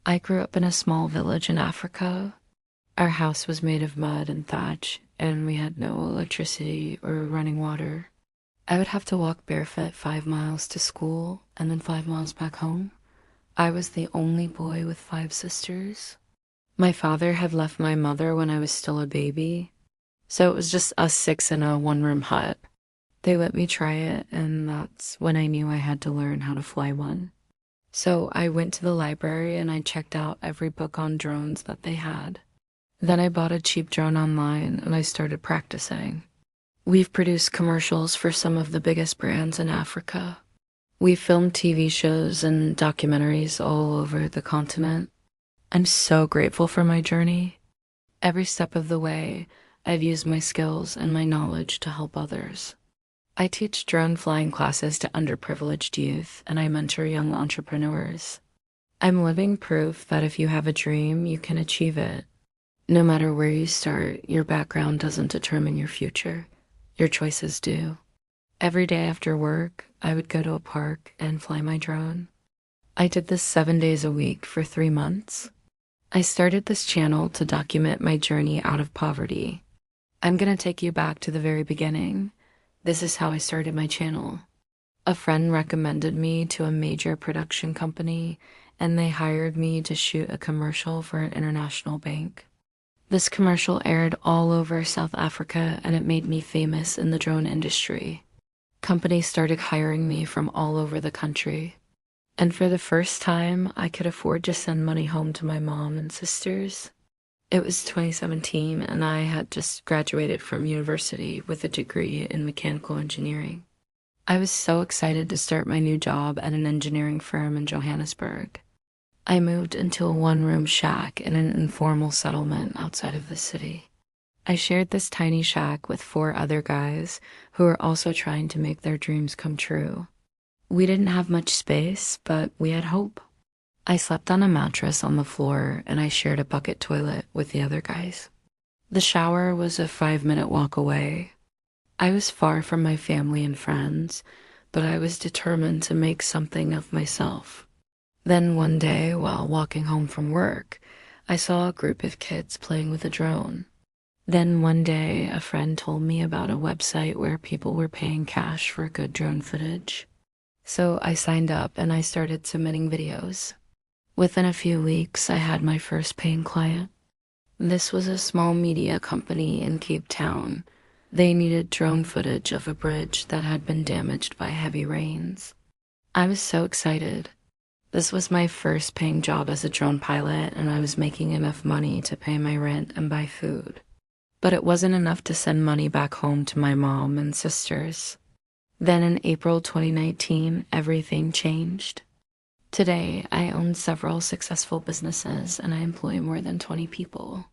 I grew up in a small village in Africa. Our house was made of mud and thatch, and we had no electricity or running water. I would have to walk barefoot 5 miles to school and then 5 miles back home. I was the only boy with five sisters. My father had left my mother when I was still a baby, so it was just us six in a one-room hut. They let me try it, and that's when I knew I had to learn how to fly one. So I went to the library and I checked out every book on drones that they had. Then I bought a cheap drone online and I started practicing. We've produced commercials for some of the biggest brands in Africa. We've filmed TV shows and documentaries all over the continent. I'm so grateful for my journey. Every step of the way, I've used my skills and my knowledge to help others. I teach drone flying classes to underprivileged youth, and I mentor young entrepreneurs. I'm living proof that if you have a dream, you can achieve it. No matter where you start, your background doesn't determine your future. Your choices do. Every day after work, I would go to a park and fly my drone. I did this 7 days a week for 3 months. I started this channel to document my journey out of poverty. I'm gonna take you back to the very beginning. This is how I started my channel. A friend recommended me to a major production company, and they hired me to shoot a commercial for an international bank. This commercial aired all over South Africa, and it made me famous in the drone industry. Companies started hiring me from all over the country. And for the first time, I could afford to send money home to my mom and sisters. It was 2017, and I had just graduated from university with a degree in mechanical engineering. I was so excited to start my new job at an engineering firm in Johannesburg. I moved into a one-room shack in an informal settlement outside of the city. I shared this tiny shack with 4 other guys who were also trying to make their dreams come true. We didn't have much space, but we had hope. I slept on a mattress on the floor, and I shared a bucket toilet with the other guys. The shower was a 5-minute walk away. I was far from my family and friends, but I was determined to make something of myself. Then one day, while walking home from work, I saw a group of kids playing with a drone. Then one day, a friend told me about a website where people were paying cash for good drone footage. So I signed up and I started submitting videos. Within a few weeks, I had my first paying client. This was a small media company in Cape Town. They needed drone footage of a bridge that had been damaged by heavy rains. I was so excited. This was my first paying job as a drone pilot, and I was making enough money to pay my rent and buy food. But it wasn't enough to send money back home to my mom and sisters. Then in April 2019, everything changed. Today, I own several successful businesses and I employ more than 20 people.